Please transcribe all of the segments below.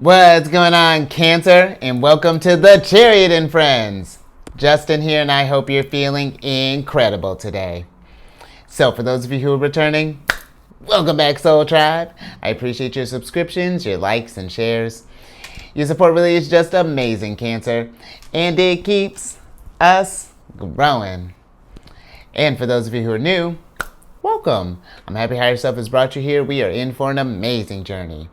What's going on, Cancer? And welcome to the Chariot Friends. Justin here, and I hope you're feeling incredible today. So, for those of you who are returning, welcome back, Soul Tribe. I appreciate your subscriptions, your likes, and shares. Your support really is just amazing, Cancer, and it keeps us growing. And for those of you who are new, welcome. I'm happy Higher Self has brought you here. We are in for an amazing journey.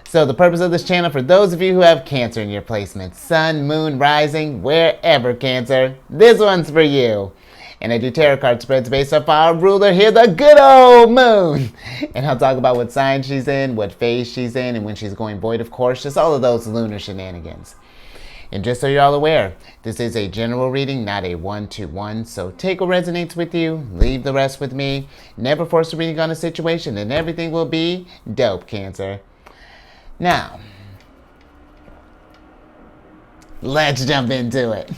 So the purpose of this channel, for those of you who have Cancer in your placement, Sun, Moon, Rising, wherever, Cancer, this one's for you. And I do tarot card spreads based off our ruler here, the good old Moon. And I'll talk about what sign she's in, what phase she's in, and when she's going void, of course, just all of those lunar shenanigans. And just so you're all aware, this is a general reading, not a one-to-one. So take what resonates with you, leave the rest with me. Never force a reading on a situation, and everything will be dope, Cancer. Now, let's jump into it.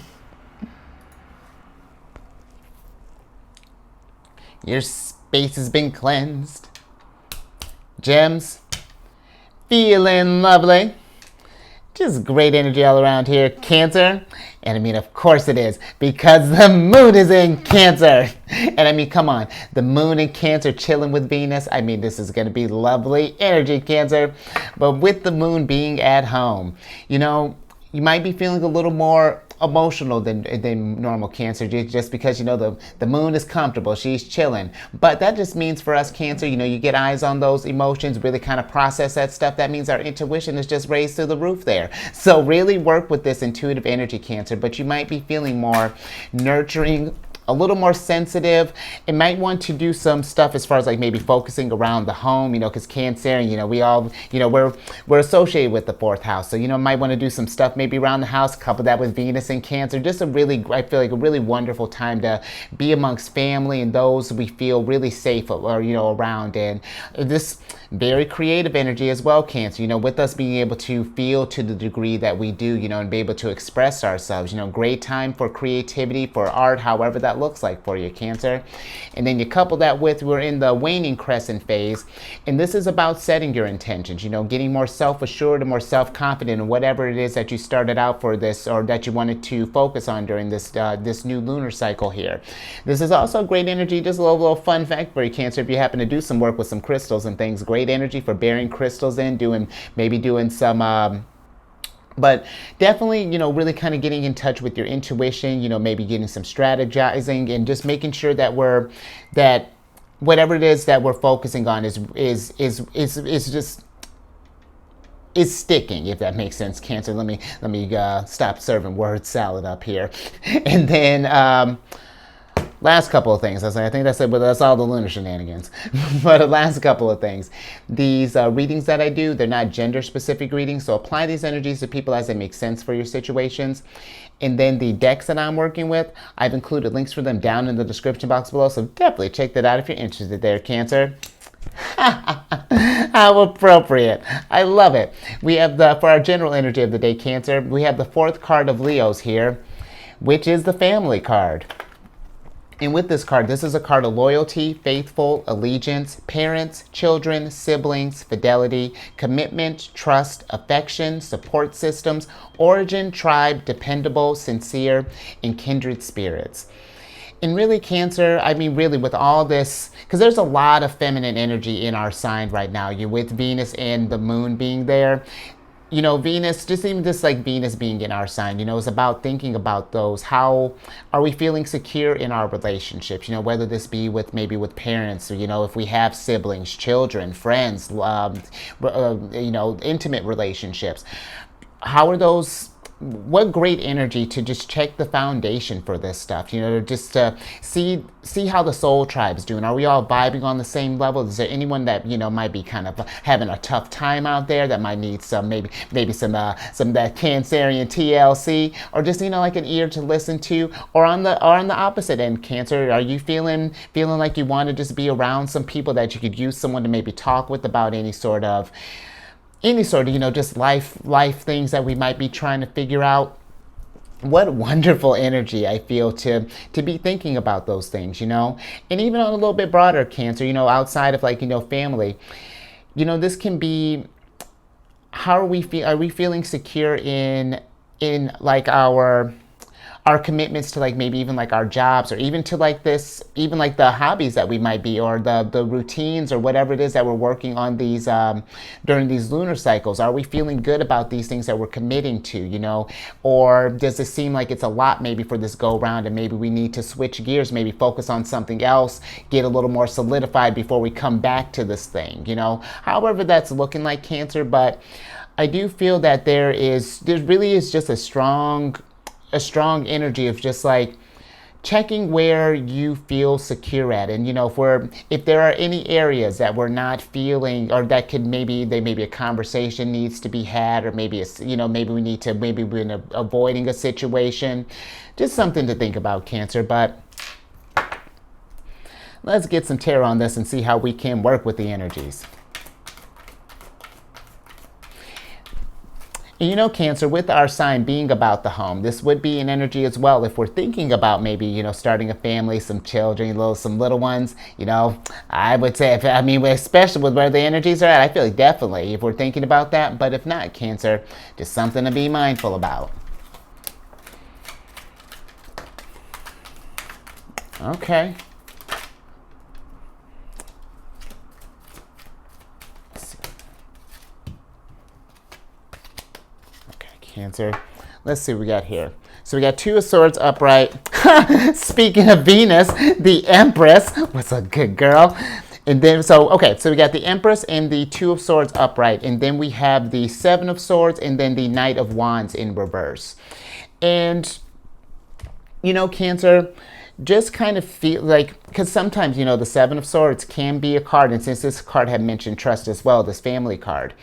Your space has been cleansed. Gems, feeling lovely. Just great energy all around here, Cancer. And I mean, of course it is, because the moon is in Cancer. And I mean, come on, the moon in Cancer chilling with Venus. I mean, this is going to be lovely energy, Cancer. But with the moon being at home, you know, you might be feeling a little more emotional than normal, Cancer, just because, you know, the moon is comfortable, she's chilling. But that just means for us, Cancer, you know, you get eyes on those emotions, really kind of process that stuff. That means our intuition is just raised to the roof there. So really work with this intuitive energy, Cancer. But you might be feeling more nurturing, a little more sensitive. It might want to do some stuff as far as like maybe focusing around the home, you know, because Cancer, you know, we all, you know, we're associated with the fourth house. So, you know, might want to do some stuff maybe around the house, couple that with Venus and Cancer. Just a really, I feel like a really wonderful time to be amongst family and those we feel really safe or, you know, around. And this very creative energy as well, Cancer, you know, with us being able to feel to the degree that we do, you know, and be able to express ourselves, you know, great time for creativity, for art, however that looks like for you, Cancer. And then you couple that with, we're in the waning crescent phase, and this is about setting your intentions, you know, getting more self-assured and more self-confident in whatever it is that you started out for this, or that you wanted to focus on during this this new lunar cycle here. This is also great energy, just a little fun fact for you, Cancer, if you happen to do some work with some crystals and things. Great energy for bearing crystals in, maybe doing some but definitely, you know, really kind of getting in touch with your intuition, you know, maybe getting some strategizing and just making sure that that whatever it is that we're focusing on is sticking, if that makes sense, Cancer. Let me stop serving word salad up here. And then last couple of things. I think that's it, but that's all the lunar shenanigans. But the last couple of things. These readings that I do, they're not gender-specific readings, so apply these energies to people as they make sense for your situations. And then the decks that I'm working with, I've included links for them down in the description box below, so definitely check that out if you're interested there, Cancer. How appropriate. I love it. We have for our general energy of the day, Cancer, we have the fourth card of Leo's here, which is the family card. And with this card, this is a card of loyalty, faithful, allegiance, parents, children, siblings, fidelity, commitment, trust, affection, support systems, origin, tribe, dependable, sincere, and kindred spirits. And really, Cancer, I mean, really with all this, because there's a lot of feminine energy in our sign right now. You with Venus and the moon being there. You know, Venus, just like Venus being in our sign, you know, is about thinking about those. How are we feeling secure in our relationships? You know, whether this be maybe with parents, or, you know, if we have siblings, children, friends, you know, intimate relationships. How are those? What great energy to just check the foundation for this stuff, you know, just to see how the soul tribe's doing. Are we all vibing on the same level? Is there anyone that, you know, might be kind of having a tough time out there that might need some maybe some of that Cancerian TLC, or just, you know, like an ear to listen to? Or on the opposite end, Cancer, are you feeling like you want to just be around some people that you could use someone to maybe talk with about any sort of, you know, just life things that we might be trying to figure out? What wonderful energy I feel to be thinking about those things, you know. And even on a little bit broader, Cancer, you know, outside of like, you know, family, you know, this can be how are we feeling secure in like our commitments to like maybe even like our jobs, or even to like this, even like the hobbies that we might be, or the routines or whatever it is that we're working on these during these lunar cycles. Are we feeling good about these things that we're committing to, you know? Or does it seem like it's a lot maybe for this go round, and maybe we need to switch gears, maybe focus on something else, get a little more solidified before we come back to this thing, you know? However that's looking like, Cancer. But I do feel that there really is just a strong energy of just like checking where you feel secure at. And you know, if there are any areas that we're not feeling, or that could maybe a conversation needs to be had, or maybe it's, you know, maybe we're avoiding a situation, just something to think about, Cancer. But let's get some tarot on this and see how we can work with the energies. And you know, Cancer, with our sign being about the home, this would be an energy as well. If we're thinking about maybe, you know, starting a family, some children, some little ones, you know, I would say, especially with where the energies are at, I feel like definitely if we're thinking about that. But if not, Cancer, just something to be mindful about. Okay. Cancer. Let's see what we got here. So we got Two of Swords upright. Speaking of Venus, the Empress was a good girl. And then, so we got the Empress and the Two of Swords upright. And then we have the Seven of Swords and then the Knight of Wands in reverse. And, you know, Cancer, just kind of feel like, because sometimes, you know, the Seven of Swords can be a card. And since this card had mentioned trust as well, this family card,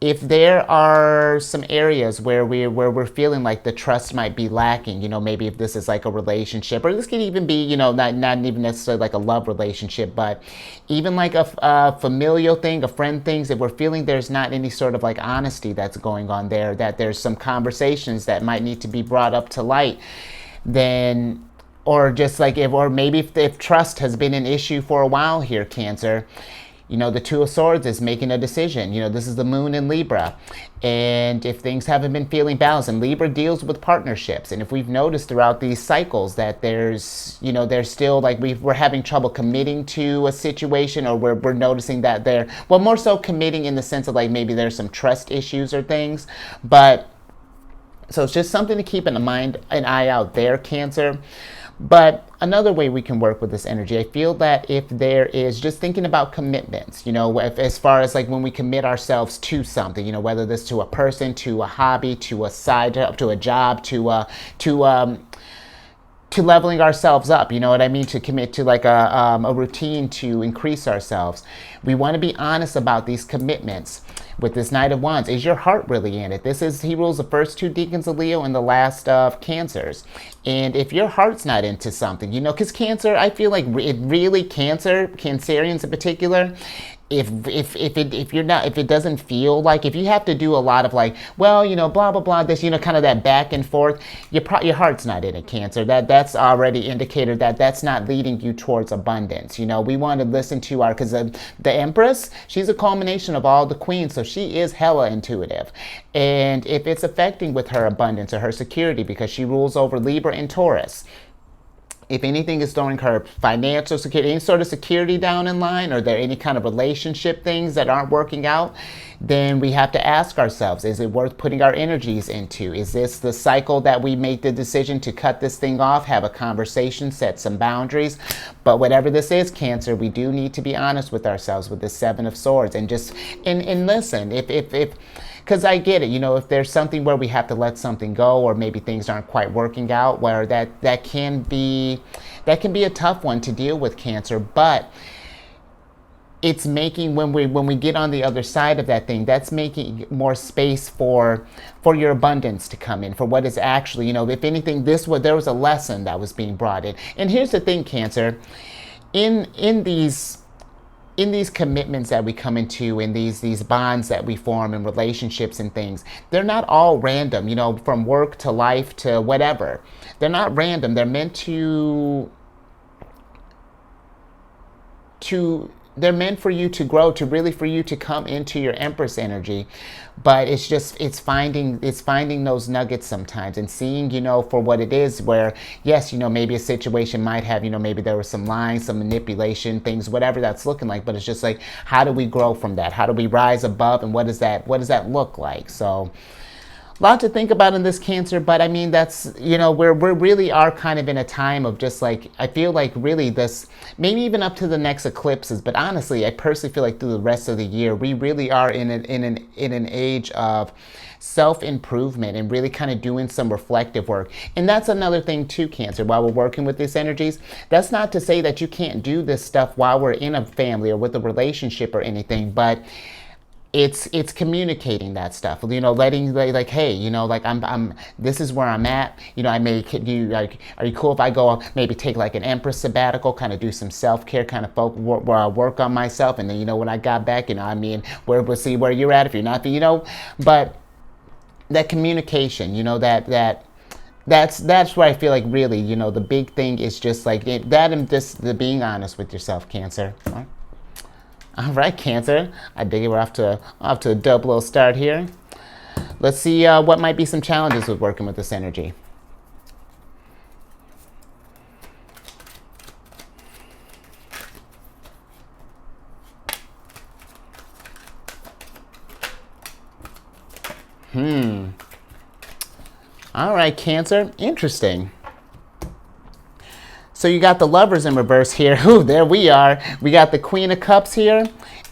if there are some areas where we're feeling like the trust might be lacking, you know, maybe if this is like a relationship, or this could even be, you know, not even necessarily like a love relationship, but even like a familial thing, a friend things, if we're feeling there's not any sort of like honesty that's going on there, that there's some conversations that might need to be brought up to light, then, or just like if trust has been an issue for a while here, Cancer, you know, the Two of Swords is making a decision. You know, this is the moon in Libra. And if things haven't been feeling balanced, and Libra deals with partnerships. And if we've noticed throughout these cycles that there's still like we're having trouble committing to a situation, or we're noticing that more so committing in the sense of like maybe there's some trust issues or things. But so it's just something to keep in mind, an eye out there, Cancer. But another way we can work with this energy, I feel that if there is just thinking about commitments, you know, as far as like when we commit ourselves to something, you know, whether this to a person, to a hobby, to a side, to a job, to leveling ourselves up, you know what I mean? To commit to like a routine to increase ourselves. We want to be honest about these commitments. With this Knight of Wands, is your heart really in it? He rules the first two decans of Leo and the last of Cancers. And if your heart's not into something, you know, because Cancer, I feel like it really, Cancerians in particular, if it doesn't feel like, if you have to do a lot of like, well, you know, blah blah blah, this, you know, kind of that back and forth, your heart's not in it, Cancer. That's already indicated that that's not leading you towards abundance. You know, we want to listen to because the Empress, she's a culmination of all the queens, so she is hella intuitive. And if it's affecting with her abundance or her security, because she rules over Libra and Taurus, if anything is throwing her financial security, any sort of security down in line, or there any kind of relationship things that aren't working out, then we have to ask ourselves, is it worth putting our energies into? Is this the cycle that we make the decision to cut this thing off, have a conversation, set some boundaries? But whatever this is, Cancer, we do need to be honest with ourselves with the Seven of Swords, and just, and listen, if because I get it, you know, if there's something where we have to let something go, or maybe things aren't quite working out, where that can be a tough one to deal with, Cancer. But it's making, when we get on the other side of that thing, that's making more space for your abundance to come in, for what is actually, you know, if anything, there was a lesson that was being brought in. And here's the thing, Cancer, in these commitments that we come into, in these bonds that we form in relationships and things, they're not all random, you know, from work to life to whatever. They're not random. They're meant to they're meant for you to grow, to really for you to come into your Empress energy. But it's finding those nuggets sometimes and seeing, for what it is, where yes, maybe a situation might have, maybe there was some lying, some manipulation, things, whatever that's looking like, but it's just like, how do we grow from that? How do we rise above, and what does that look like? So a lot to think about in this, Cancer, but I mean, that's, we really are kind of in a time of just like, I feel like really this, maybe even up to the next eclipses, but honestly, I personally feel like through the rest of the year, we really are in an age of self-improvement and really kind of doing some reflective work. And that's another thing too, Cancer, while we're working with these energies, that's not to say that you can't do this stuff while we're in a family or with a relationship or anything, but it's communicating that stuff, letting like, hey, like I'm this is where I'm at, I may, are you cool if I go maybe take like an Empress sabbatical, kind of do some self-care, kind of where I work on myself, and then when I got back, I mean, we'll see where you're at if you're not, but that communication, that's where I feel like really, the big thing is just like that, and just the being honest with yourself, Cancer. All right, Cancer. I dig it. We're off to a double little start here. Let's see what might be some challenges with working with this energy. All right, Cancer. Interesting. So you got the Lovers in reverse here. Ooh, there we are. We got the Queen of Cups here.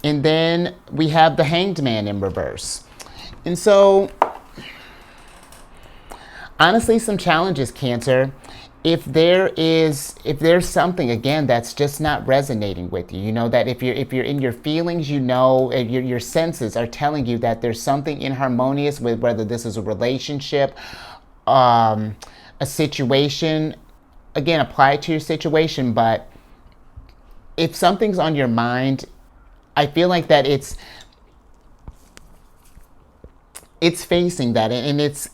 And then we have the Hanged Man in reverse. And so, honestly, some challenges, Cancer. If there's something, again, that's just not resonating with you, that if you're in your feelings, your senses are telling you that there's something inharmonious with whether this is a relationship, a situation. Again, apply it to your situation, but if something's on your mind, I feel like that it's facing that, and it's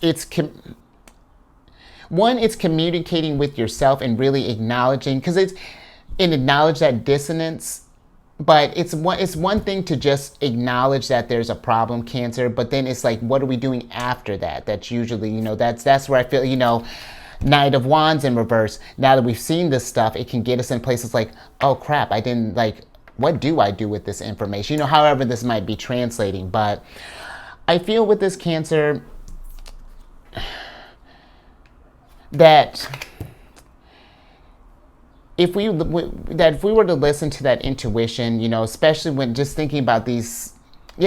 communicating with yourself and really acknowledging, acknowledge that dissonance. But it's one thing to just acknowledge that there's a problem, Cancer, but then it's like, what are we doing after that? That's usually, that's where I feel, Knight of Wands in reverse. Now that we've seen this stuff, it can get us in places like, oh crap, I didn't, like, what do I do with this information? However this might be translating. But I feel with this, Cancer, that if we were to listen to that intuition, especially when just thinking about these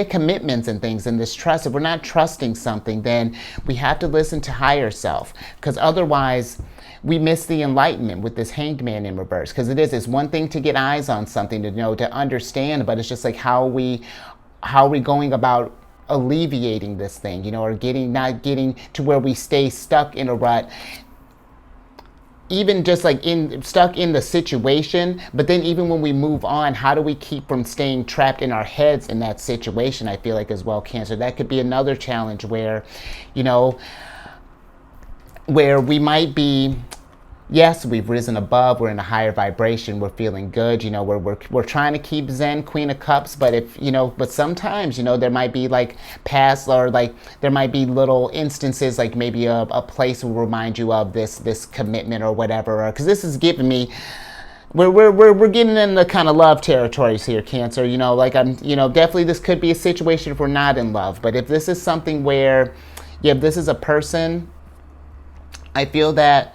commitments and things, and this trust, if we're not trusting something, then we have to listen to higher self, because otherwise we miss the enlightenment with this Hanged Man in reverse. Because it's one thing to get eyes on something, to understand, but it's just like, how are we going about alleviating this thing, or not getting to where we stay stuck in a rut, even just like stuck in the situation. But then even when we move on, how do we keep from staying trapped in our heads in that situation? I feel like as well, Cancer, that could be another challenge where, where we might be, yes, we've risen above, we're in a higher vibration, we're feeling good, we're trying to keep Zen, Queen of Cups, but but sometimes, there might be like past, or like there might be little instances, like maybe a place will remind you of this commitment or whatever, because this is giving me, we're getting in the kind of love territories here, Cancer, like I'm, definitely this could be a situation if we're not in love, but if this is something where, if this is a person, I feel that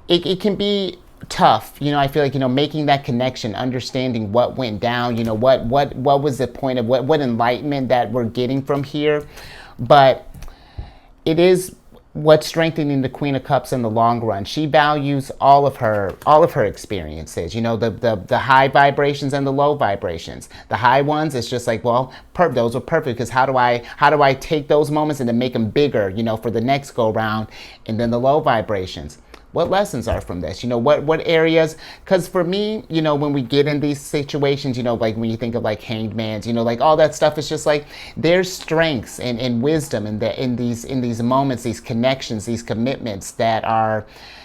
it can be tough, I feel like, making that connection, understanding what went down, what was the point of what enlightenment that we're getting from here. But it is what's strengthening the Queen of Cups in the long run. She values all of her experiences, the high vibrations and the low vibrations. The high ones, it's just like, well, those are perfect, because how do I take those moments and then make them bigger, for the next go round. And then the low vibrations, what lessons are from this? What areas? Because for me, when we get in these situations, like when you think of like Hanged Mans, like all that stuff, is just like there's strengths and wisdom in these moments, these connections, these commitments that are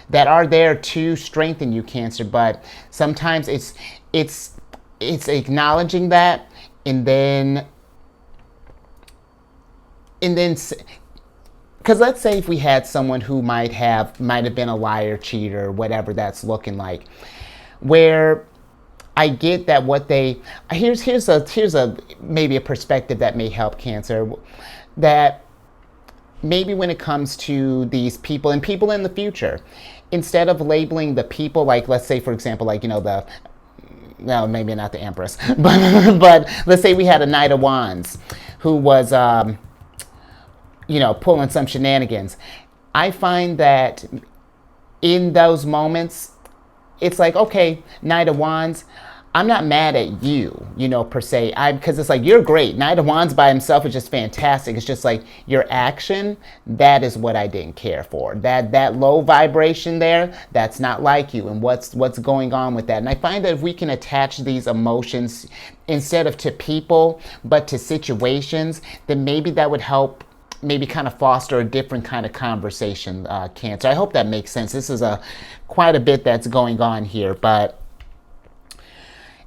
there to strengthen you, Cancer. But sometimes it's it's acknowledging that, and then because let's say if we had someone who might have been a liar, cheater, whatever that's looking like, where I get that what they here's a maybe a perspective that may help Cancer, that maybe when it comes to these people and people in the future, instead of labeling the people, like let's say for example, like no, maybe not the Empress, but let's say we had a Knight of Wands who was pulling some shenanigans. I find that in those moments, it's like, okay, Knight of Wands, I'm not mad at you, per se. Because it's like, you're great. Knight of Wands by himself is just fantastic. It's just like your action, that is what I didn't care for. That low vibration there, that's not like you. And what's going on with that? And I find that if we can attach these emotions instead of to people, but to situations, then maybe that would help maybe kind of foster a different kind of conversation, Cancer. I hope that makes sense. This is quite a bit that's going on here, but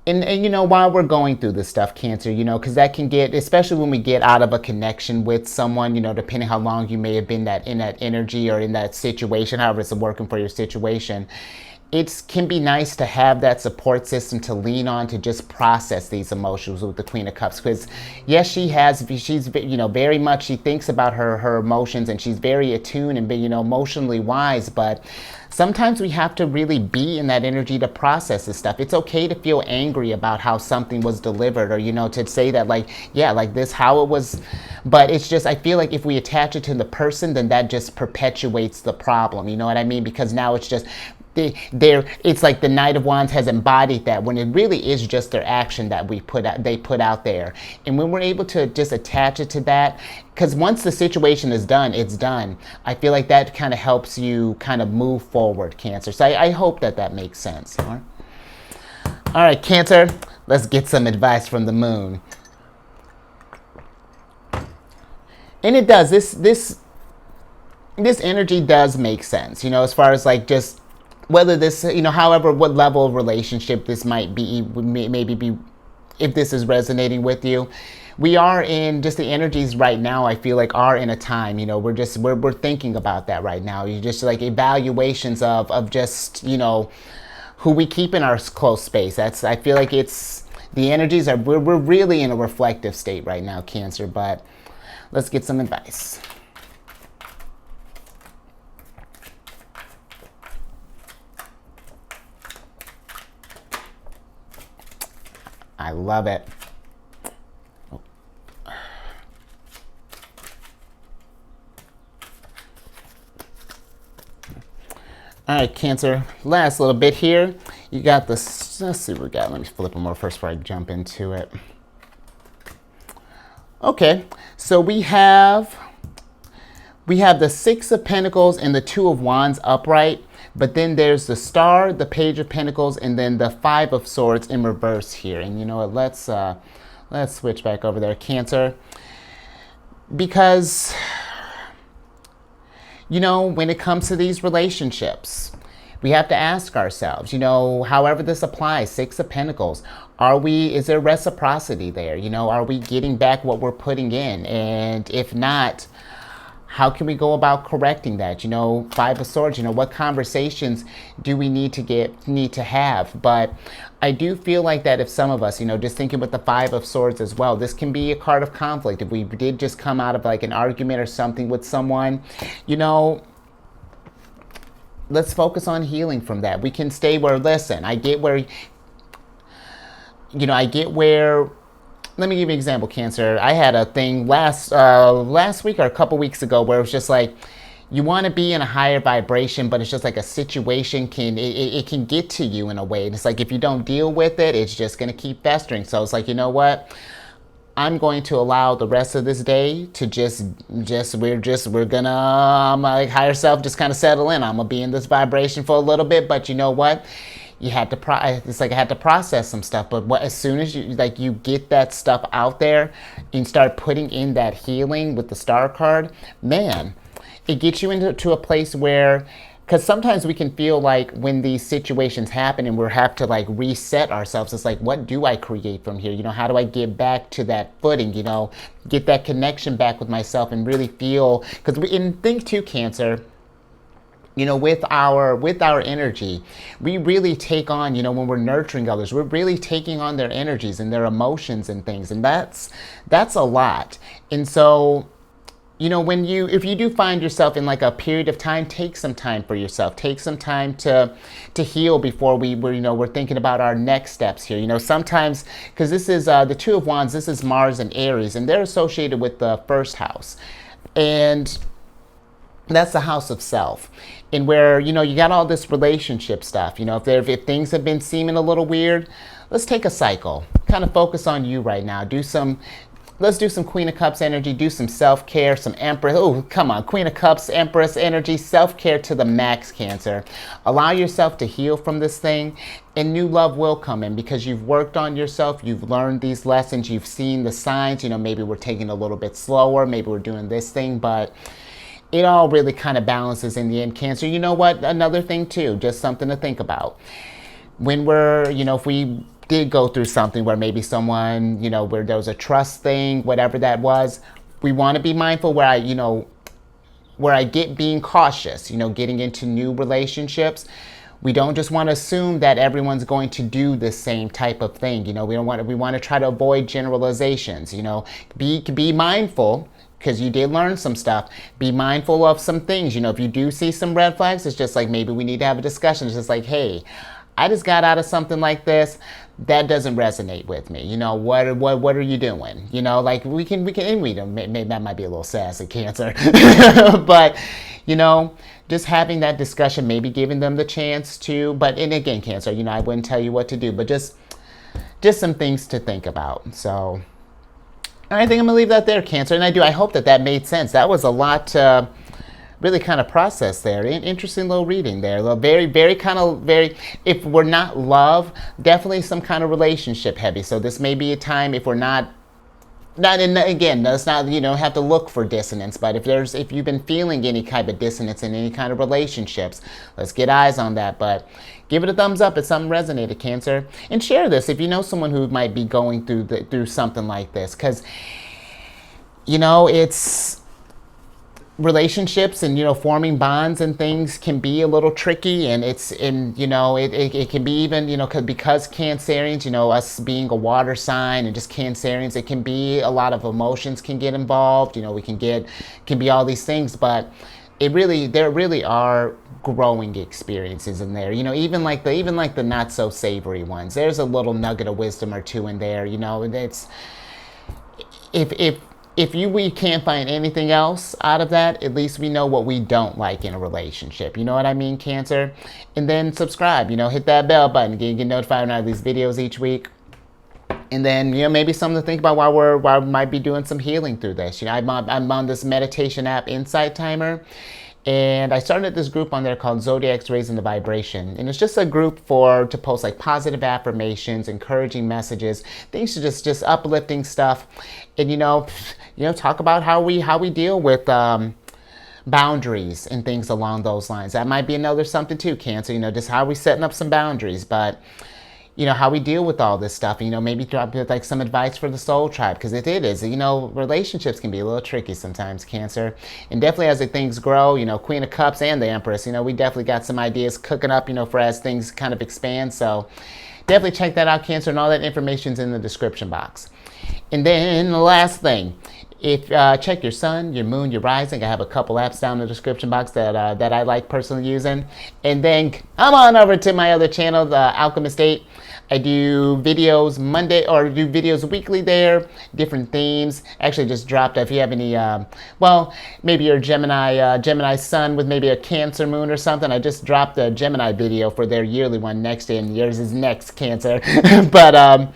and while we're going through this stuff, Cancer, because that can get, especially when we get out of a connection with someone, depending how long you may have been in that energy or in that situation, however it's working for your situation, it can be nice to have that support system to lean on to just process these emotions with the Queen of Cups. Because yes, she's very much, she thinks about her emotions, and she's very attuned and emotionally wise, but sometimes we have to really be in that energy to process this stuff. It's okay to feel angry about how something was delivered, or to say that like this, how it was, but it's just, I feel like if we attach it to the person, then that just perpetuates the problem, you know what I mean? Because now it's just it's like the Knight of Wands has embodied that, when it really is just their action that they put out there. And when we're able to just attach it to that, because once the situation is done, it's done. I feel like that kind of helps you kind of move forward, Cancer. So I hope that makes sense. All right, Cancer, let's get some advice from the moon. And it does, this energy does make sense, as far as like just whether this, however, what level of relationship this might be, maybe be, if this is resonating with you. We are in just the energies right now, I feel like are in a time, we're thinking about that right now. You just like evaluations of just, who we keep in our close space. I feel like it's, the energies are, we're really in a reflective state right now, Cancer, but let's get some advice. I love it. Oh. All right, Cancer, last little bit here. You got this, let's see what we got. Let me flip them over first before I jump into it. Okay, so we have the Six of Pentacles and the Two of Wands upright. But then there's the Star, the Page of Pentacles, and then the Five of Swords in reverse here. And you know what? Let's switch back over there, Cancer. Because, when it comes to these relationships, we have to ask ourselves, however this applies, Six of Pentacles, is there reciprocity there? Are we getting back what we're putting in? And if not, how can we go about correcting that? Five of Swords, what conversations do we need to have? But I do feel like that if some of us, just thinking with the Five of Swords as well, this can be a card of conflict. If we did just come out of like an argument or something with someone, let's focus on healing from that. We can stay where, listen, I get where, let me give you an example, Cancer. I had a thing last week or a couple weeks ago where it was just like, you want to be in a higher vibration, but it's just like a situation it can get to you in a way. And it's like, if you don't deal with it, it's just going to keep festering. So it's like, you know what? I'm going to allow the rest of this day to we're gonna, my higher self just kind of settle in. I'm gonna be in this vibration for a little bit, but you know what? I had to process some stuff, but as soon as you get that stuff out there and start putting in that healing with the Star card, man, it gets you into a place where because sometimes we can feel like when these situations happen and we have to like reset ourselves, it's like, what do I create from here? How do I get back to that footing, get that connection back with myself and really feel, because think too, Cancer, with our energy, we really take on, when we're nurturing others, we're really taking on their energies and their emotions and things. And that's a lot. And so, if you do find yourself in like a period of time, take some time for yourself. Take some time to heal before we're thinking about our next steps here. Sometimes, because this is the Two of Wands, this is Mars and Aries, and they're associated with the first house. And that's the house of self. And where, you got all this relationship stuff. If things have been seeming a little weird, let's take a cycle. Kind of focus on you right now. Let's do some Queen of Cups energy, do some self-care, some Empress. Oh, come on, Queen of Cups, Empress energy, self-care to the max, Cancer. Allow yourself to heal from this thing, and new love will come in because you've worked on yourself, you've learned these lessons, you've seen the signs. Maybe we're taking a little bit slower, maybe we're doing this thing, but it all really kind of balances in the end, Cancer. You know what? Another thing too, just something to think about. When we're, if we did go through something where maybe someone, where there was a trust thing, whatever that was, we want to be mindful where I get being cautious, getting into new relationships. We don't just want to assume that everyone's going to do the same type of thing. We want to try to avoid generalizations, be mindful. Because you did learn some stuff. Be mindful of some things. If you do see some red flags, it's just like maybe we need to have a discussion. It's just like, hey, I just got out of something like this. That doesn't resonate with me. What are you doing? Like we can maybe that might be a little sassy, Cancer. But, just having that discussion, maybe giving them the chance to, and again, Cancer, I wouldn't tell you what to do, but just some things to think about. So, I think I'm gonna leave that there, Cancer, and I hope that made sense. That was a lot to really kind of process there. Interesting little reading there. Very, very kind of very. If we're not love, definitely some kind of relationship heavy. So this may be a time if we're not in, again, let's not have to look for dissonance. But if you've been feeling any kind of dissonance in any kind of relationships, let's get eyes on that. But give it a thumbs up if something resonated, Cancer, and share this if you know someone who might be going through something like this, because it's relationships and forming bonds and things can be a little tricky, and it can be even because Cancerians, us being a water sign and just Cancerians, it can be a lot of emotions can get involved. We can be all these things, but there really are growing experiences in there. Even like the not so savory ones. There's a little nugget of wisdom or two in there. It's if we can't find anything else out of that, at least we know what we don't like in a relationship. You know what I mean, Cancer? And then subscribe. Hit that bell button. Get notified when I have these videos each week. And then, maybe something to think about while we might be doing some healing through this. I'm on this meditation app, Insight Timer. And I started this group on there called Zodiacs Raising the Vibration. And it's just a group to post like positive affirmations, encouraging messages, things to just uplifting stuff. And, talk about how we deal with boundaries and things along those lines. That might be another something too, Cancer, just how we setting up some boundaries. But, how we deal with all this stuff, maybe drop like some advice for the soul tribe, because it is, relationships can be a little tricky sometimes, Cancer. And definitely as things grow, Queen of Cups and the Empress, we definitely got some ideas cooking up, for as things kind of expand. So definitely check that out, Cancer, and all that information's in the description box. And then the last thing, if check your sun, your moon, your rising. I have a couple apps down in the description box that I like personally using. And then come on over to my other channel, the Alchemist 8. I do videos do videos weekly there, different themes. Actually just dropped, if you have any, maybe you're Gemini sun with maybe a Cancer moon or something. I just dropped a Gemini video for their yearly one next, and yours is next, Cancer. But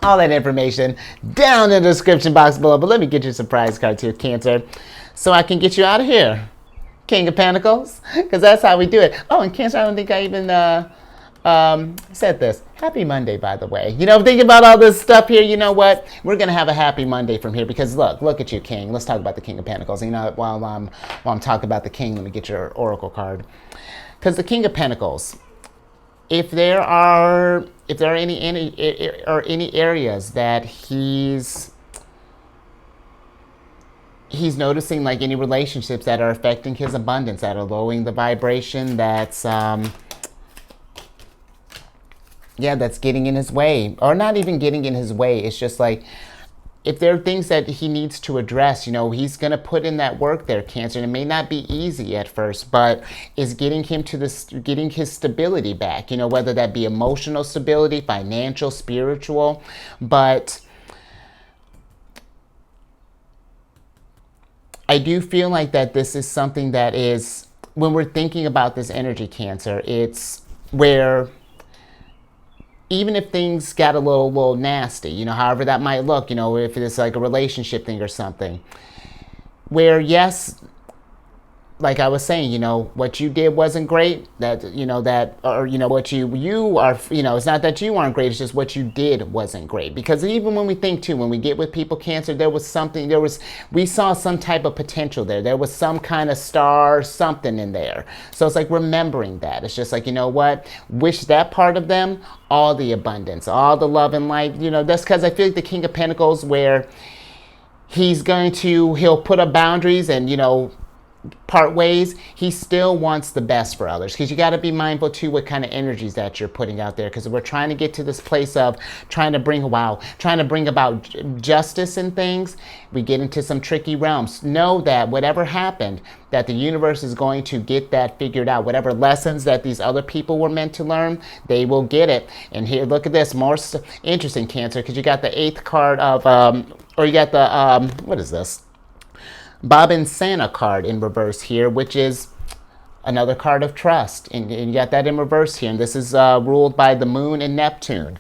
all that information down in the description box below. But let me get you some prize cards here, Cancer, so I can get you out of here. King of Pentacles, because that's how we do it. Oh, and Cancer, I don't think I even, said this. Happy Monday, by the way. You know, thinking about all this stuff here, you know what? We're going to have a happy Monday from here because look at you, King. Let's talk about the King of Pentacles. You know, while I'm talking about the King, let me get your Oracle card. Because the King of Pentacles, if there are any areas that he's noticing, like any relationships that are affecting his abundance, that are lowering the vibration, that's that's getting in his way, or not even getting in his way. It's just like, if there are things that he needs to address, you know, he's going to put in that work there, Cancer. And it may not be easy at first, but is getting his stability back, you know, whether that be emotional stability, financial, spiritual. But I do feel like that this is something that is, when we're thinking about this energy, Cancer, it's where, even if things got a little nasty, you know, however that might look, you know, if it's like a relationship thing or something, where yes, like I was saying, you know, what you did wasn't great, that, you know, that, or, you know, what you are, you know, it's not that you aren't great, it's just what you did wasn't great. Because even when we think too, when we get with people, Cancer, we saw some type of potential there. There was some kind of star, something in there. So it's like remembering that. It's just like, you know what, wish that part of them all the abundance, all the love and light, you know. That's because I feel like the King of Pentacles, where he'll put up boundaries and, you know, part ways, he still wants the best for others. Because you got to be mindful too what kind of energies that you're putting out there, because we're trying to get to this place of trying to bring about justice and things. We get into some tricky realms. Know that whatever happened, that the universe is going to get that figured out. Whatever lessons that these other people were meant to learn, they will get it. And here, look at this, more interesting, Cancer, because you got the 8th card of or you got the what is this, Bob and Santa card in reverse here, which is another card of trust. And you got that in reverse here. And this is ruled by the Moon and Neptune.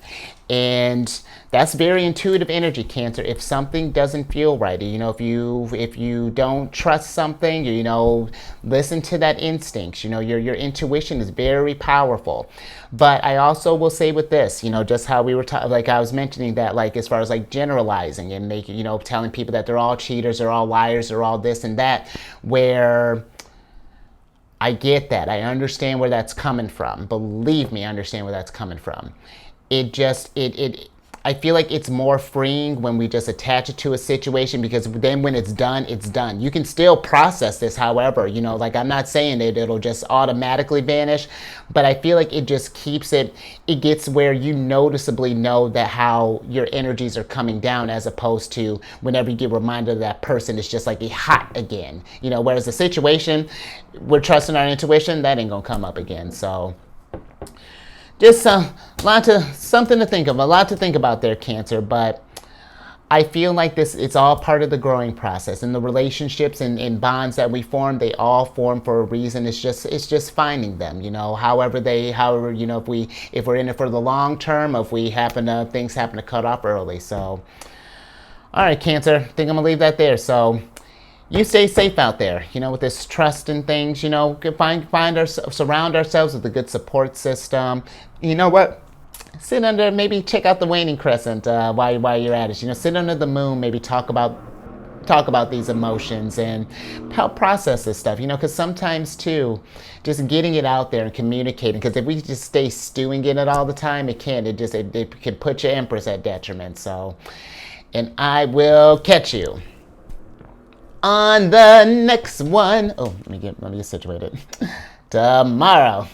And that's very intuitive energy, Cancer. If something doesn't feel right, you know, if you don't trust something, you know, listen to that instinct. You know, your intuition is very powerful. But I also will say with this, you know, just how we were like I was mentioning that, like as far as like generalizing and making, you know, telling people that they're all cheaters, they're all liars, they're all this and that, where I get that. I understand where that's coming from. Believe me, I understand where that's coming from. I feel like it's more freeing when we just attach it to a situation, because then when it's done, it's done. You can still process this, however, you know, like I'm not saying that it'll just automatically vanish, but I feel like it just keeps it gets where you noticeably know that how your energies are coming down, as opposed to whenever you get reminded of that person, it's just like a hot again, you know, whereas the situation, we're trusting our intuition, that ain't gonna come up again. So just something to think of, a lot to think about there, Cancer. But I feel like it's all part of the growing process, and the relationships and bonds that we form, they all form for a reason. It's just finding them, you know, however, you know, if we're in it for the long term, if things happen to cut off early. So, all right, Cancer, I think I'm gonna leave that there. So, you stay safe out there, you know, with this trust and things, you know, surround ourselves with a good support system. You know what? Sit under, maybe check out the waning crescent while you're at it. You know, sit under the moon, maybe talk about these emotions and help process this stuff, you know, because sometimes too, just getting it out there and communicating, because if we just stay stewing in it all the time, it can put your Empress at detriment. So, and I will catch you on the next one. Oh, let me get situated. Tomorrow.